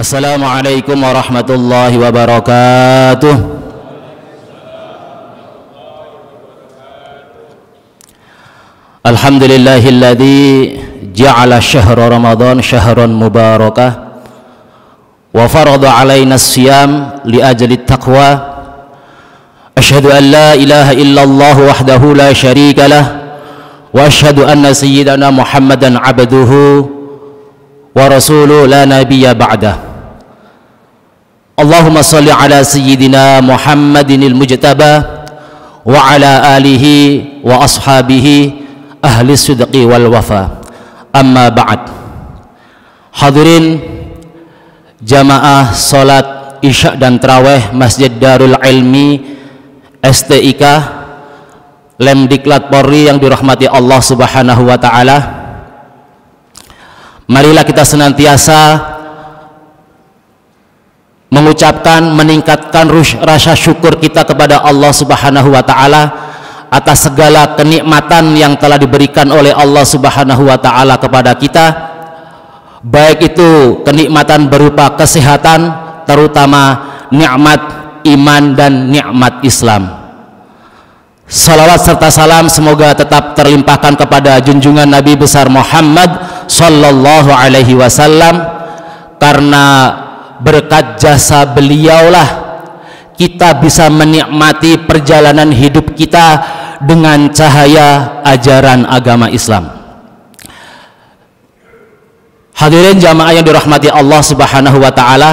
Assalamualaikum warahmatullahi wabarakatuh. Alhamdulillahilladzi ja'ala syahra Ramadan syahran mubarakah wa farada alaina as-siyam li ajli taqwa. Asyhadu an la ilaha illallah wahdahu la syarika lah wa asyhadu anna sayyidana Muhammadan abduhu wa rasuluhu la nabiyya ba'dah. Allahumma salli ala sayyidina Muhammadinil mujtaba wa ala alihi wa ashabihi ahli sidqi wal wafa. Amma ba'd. Hadirin jamaah salat Isya dan Tarawih Masjid Darul Ilmi STIK Lemdiklat Polri yang dirahmati Allah Subhanahu wa taala. Marilah kita senantiasa mengucapkan, meningkatkan rasa syukur kita kepada Allah Subhanahu wa taala atas segala kenikmatan yang telah diberikan oleh Allah Subhanahu wa taala kepada kita, baik itu kenikmatan berupa kesehatan, terutama nikmat iman dan nikmat Islam. Salawat serta salam semoga tetap terlimpahkan kepada junjungan Nabi besar Muhammad sallallahu alaihi wasallam, karena berkat jasa beliaulah kita bisa menikmati perjalanan hidup kita dengan cahaya ajaran agama Islam. Hadirin jamaah yang dirahmati Allah Subhanahu wa taala,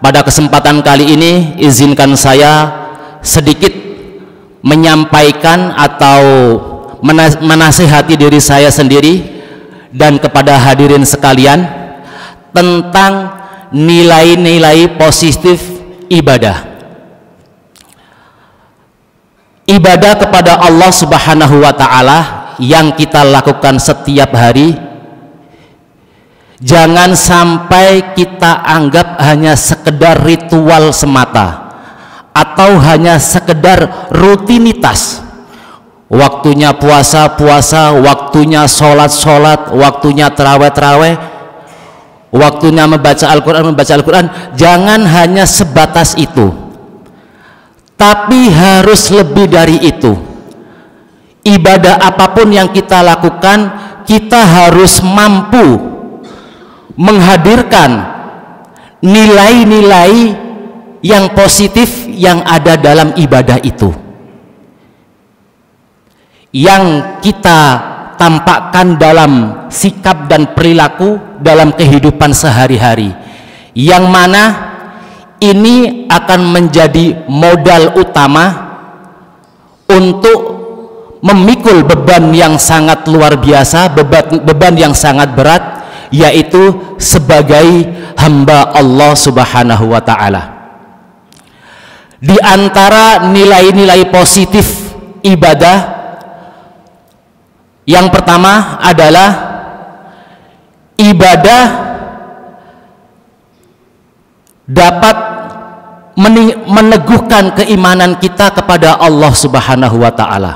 pada kesempatan kali ini izinkan saya sedikit menyampaikan atau menasihati diri saya sendiri dan kepada hadirin sekalian tentang nilai-nilai positif ibadah. Ibadah kepada Allah Subhanahu wa taala yang kita lakukan setiap hari, jangan sampai kita anggap hanya sekedar ritual semata atau hanya sekedar rutinitas. Waktunya puasa-puasa, waktunya sholat-sholat, waktunya terawih-terawih, waktunya membaca Al-Quran, jangan hanya sebatas itu, tapi harus lebih dari itu. Ibadah apapun yang kita lakukan, kita harus mampu menghadirkan nilai-nilai yang positif yang ada dalam ibadah itu, yang kita tampakkan dalam sikap dan perilaku dalam kehidupan sehari-hari, yang mana ini akan menjadi modal utama untuk memikul beban yang sangat luar biasa, beban yang sangat berat, yaitu sebagai hamba Allah Subhanahu wa taala. Di antara nilai-nilai positif ibadah, yang pertama adalah ibadah dapat meneguhkan keimanan kita kepada Allah Subhanahu wa taala.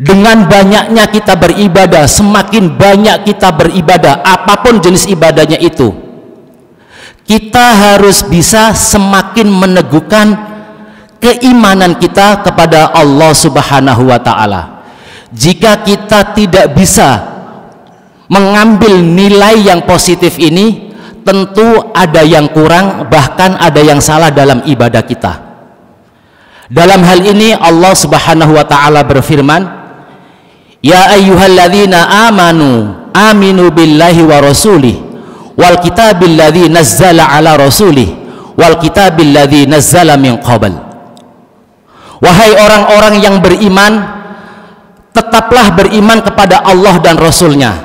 Dengan banyaknya kita beribadah, semakin banyak kita beribadah, apapun jenis ibadahnya itu, kita harus bisa semakin meneguhkan keimanan kita kepada Allah Subhanahu wa taala. Jika kita tidak bisa mengambil nilai yang positif ini, tentu ada yang kurang, bahkan ada yang salah dalam ibadah kita. Dalam hal ini Allah Subhanahu wa taala berfirman, ya ayyuhalladzina amanu aminu billahi wa rasulih wal kitabil ladzi nazzala ala rasulih wal kitabil ladzi nazzala min qabl. Wahai orang-orang yang beriman, tetaplah beriman kepada Allah dan Rasulnya,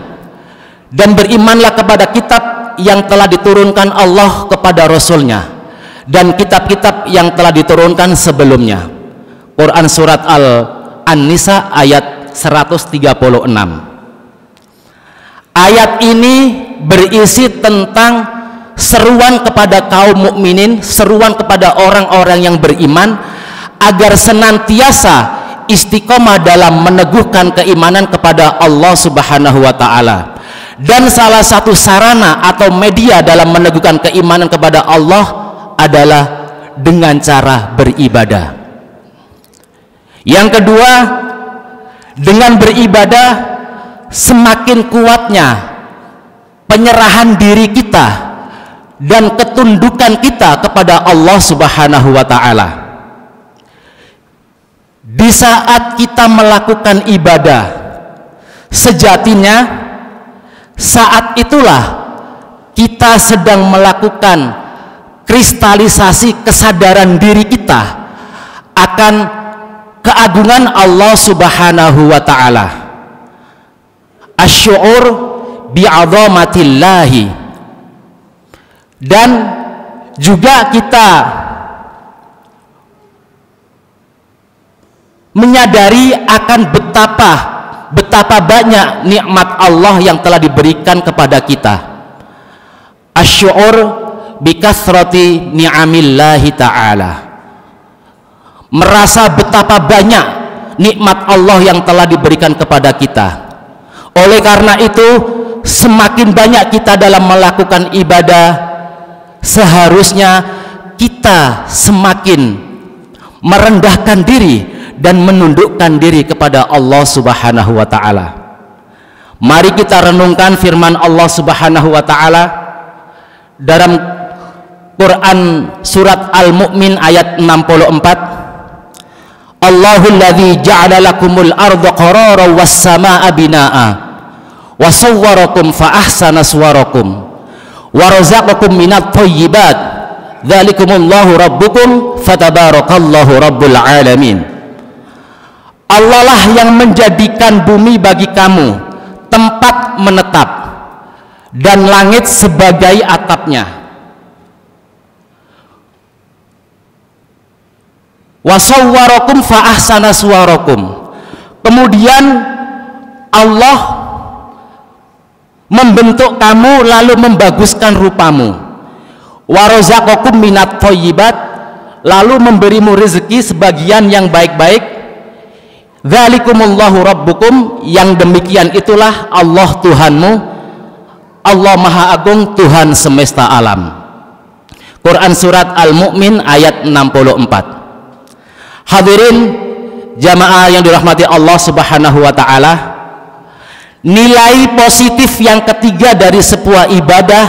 dan berimanlah kepada kitab yang telah diturunkan Allah kepada Rasulnya, dan kitab-kitab yang telah diturunkan sebelumnya. Quran surat An-Nisa ayat 136. Ayat ini berisi tentang seruan kepada kaum mukminin, seruan kepada orang-orang yang beriman agar senantiasa istiqomah dalam meneguhkan keimanan kepada Allah Subhanahu wa taala, Dan salah satu sarana atau media dalam meneguhkan keimanan kepada Allah adalah dengan cara beribadah. Yang kedua, dengan beribadah semakin kuatnya penyerahan diri kita dan ketundukan kita kepada Allah Subhanahu wa ta'ala. Di saat kita melakukan ibadah, sejatinya saat itulah kita sedang melakukan kristalisasi kesadaran diri kita akan keagungan Allah Subhanahu wa ta'ala. Asy'ur bi'azamatillahi. Dan juga kita menyadari akan betapa banyak nikmat Allah yang telah diberikan kepada kita. Asy'ur bikathrati ni'amillahi ta'ala. Merasa betapa banyak nikmat Allah yang telah diberikan kepada kita. Oleh karena itu, semakin banyak kita dalam melakukan ibadah, seharusnya kita semakin merendahkan diri dan menundukkan diri kepada Allah Subhanahu wa ta'ala. Mari kita renungkan firman Allah Subhanahu wa ta'ala dalam Quran surat Al-Mu'min ayat 64. Allahul ladzi ja'ala lakumul arda qararan was samaa'a binaa'a wa sawwarakum fa ahsana suwarakum wa razaqakum minat thayyibat dzalikumullahu rabbukum fatabarakallahu rabbul alamin. Allah lah yang menjadikan bumi bagi kamu tempat menetap dan langit sebagai atapnya. Wasawwarakum fa ahsana suwarakum. Kemudian Allah membentuk kamu lalu membaguskan rupamu. Warazaqakum minat thayyibat, lalu memberimu rezeki sebagian yang baik-baik. Dzalikumullahu rabbukum, yang demikian itulah Allah Tuhanmu, Allah Maha Agung, Tuhan semesta alam. Quran surat Al-Mu'min ayat 64. Hadirin jamaah yang dirahmati Allah Subhanahu wa ta'ala, nilai positif yang ketiga dari sebuah ibadah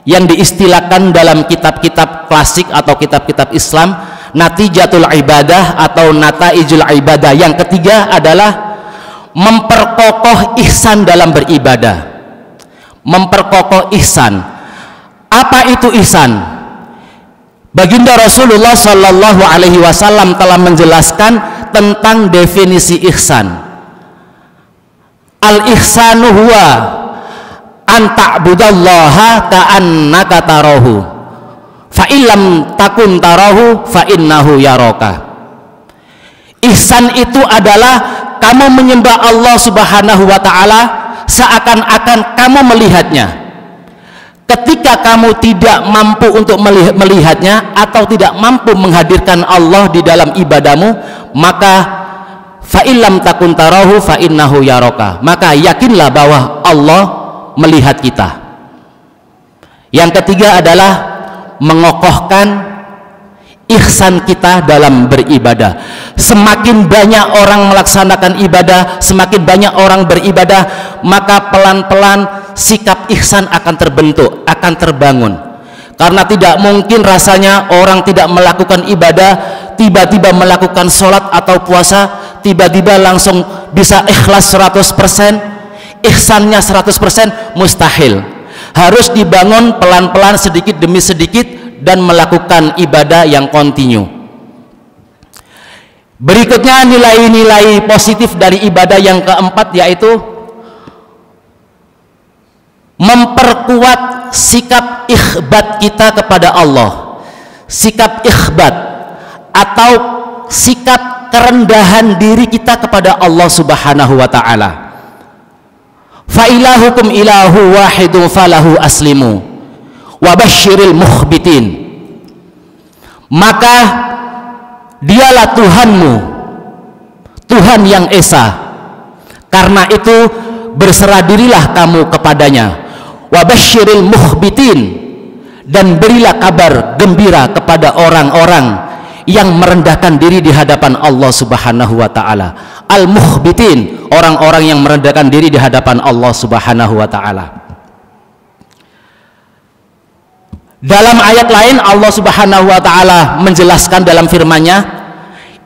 yang diistilahkan dalam kitab-kitab klasik atau kitab-kitab Islam, natijatul ibadah atau nataijul ibadah, yang ketiga adalah memperkokoh ihsan dalam beribadah. Memperkokoh ihsan. Apa itu ihsan? Baginda Rasulullah Shallallahu Alaihi Wasallam telah menjelaskan tentang definisi ihsan. Al ihsanu huwa an ta'budallaha ka'annaka tarahu fa illam takun tarahu fa innahu yaraka. Ihsan itu adalah kamu menyembah Allah Subhanahu wa ta'ala seakan-akan kamu melihatnya. Ketika kamu tidak mampu untuk melihatnya atau tidak mampu menghadirkan Allah di dalam ibadahmu, maka fa illam takun tarahu fa innahu yaraka, maka yakinlah bahwa Allah melihat kita. Yang ketiga adalah mengokohkan ihsan kita dalam beribadah. Semakin banyak orang melaksanakan ibadah, semakin banyak orang beribadah, maka pelan-pelan sikap ihsan akan terbentuk, akan terbangun. Karena tidak mungkin rasanya orang tidak melakukan ibadah, tiba-tiba melakukan sholat atau puasa, tiba-tiba langsung bisa ikhlas 100%, ihsannya 100%, mustahil. Harus dibangun pelan-pelan, sedikit demi sedikit, dan melakukan ibadah yang kontinu. Berikutnya nilai-nilai positif dari ibadah yang keempat, yaitu memperkuat sikap ikhbat kita kepada Allah. Sikap ikhbat atau sikap kerendahan diri kita kepada Allah Subhanahu wa ta'ala. Fa ilahukum ilahu wahidun falahu aslimu wa basyiril mukhbitin. Maka dialah Tuhanmu, Tuhan yang esa. Karena itu berserah dirilah kamu kepadanya. Wa basyiril mukhbitin, dan berilah kabar gembira kepada orang-orang yang merendahkan diri di hadapan Allah Subhanahu wa taala. Al-mukhbitin, orang-orang yang merendahkan diri di hadapan Allah Subhanahu wa taala. Dalam ayat lain Allah Subhanahu wa taala menjelaskan dalam firman-Nya,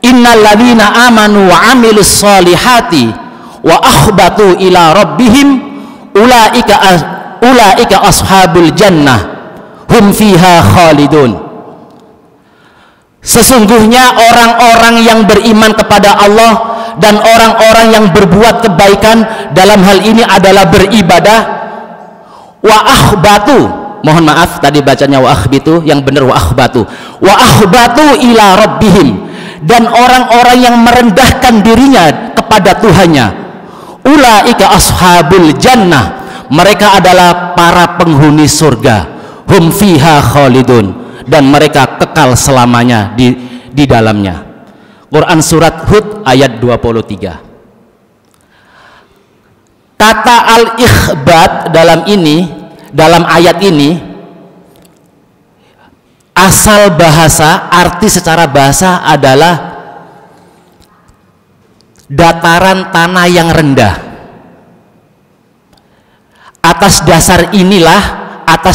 innal ladzina amanu wa amilus solihati wa akhbatu ila rabbihim ulaika ashabul jannah hum fiha khalidun. Sesungguhnya orang-orang yang beriman kepada Allah dan orang-orang yang berbuat kebaikan dalam hal ini adalah beribadah, wa akhbatu, mohon maaf tadi bacanya wa akhbitu, yang benar wa akhbatu, wa akhbatu ila rabbihim, dan orang-orang yang merendahkan dirinya kepada Tuhannya, ulaika ashabul jannah, mereka adalah para penghuni surga, hum fiha khalidun, dan mereka kekal selamanya di dalamnya. Quran surat Hud ayat 23. Kata al-ikhbat dalam ayat ini, asal bahasa, arti secara bahasa adalah dataran tanah yang rendah. Atas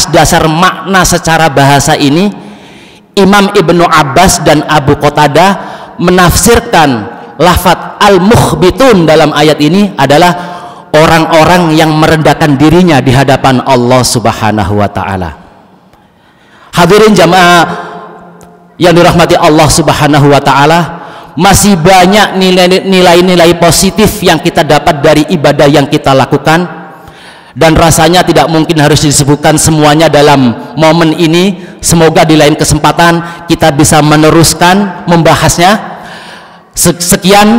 dasar makna secara bahasa ini, Imam Ibnu Abbas dan Abu Qatadah menafsirkan lafadz al-mukhbitun dalam ayat ini adalah orang-orang yang merendahkan dirinya di hadapan Allah Subhanahu wa taala. Hadirin jamaah yang dirahmati Allah Subhanahu wa taala, masih banyak nilai-nilai positif yang kita dapat dari ibadah yang kita lakukan, dan rasanya tidak mungkin harus disebutkan semuanya dalam momen ini. Semoga di lain kesempatan kita bisa meneruskan membahasnya. Sekian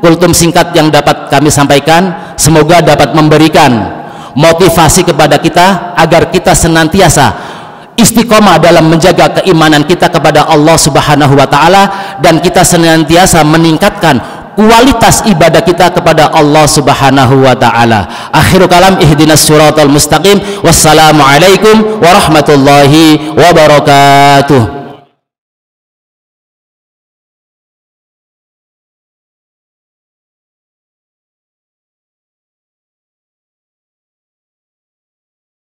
kultum singkat yang dapat kami sampaikan, semoga dapat memberikan motivasi kepada kita agar kita senantiasa istiqomah dalam menjaga keimanan kita kepada Allah Subhanahu wa taala, dan kita senantiasa meningkatkan kualitas ibadah kita kepada Allah Subhanahu wa taala. Akhirul kalam, ihdinas siratal mustaqim. Wassalamualaikum warahmatullahi wabarakatuh.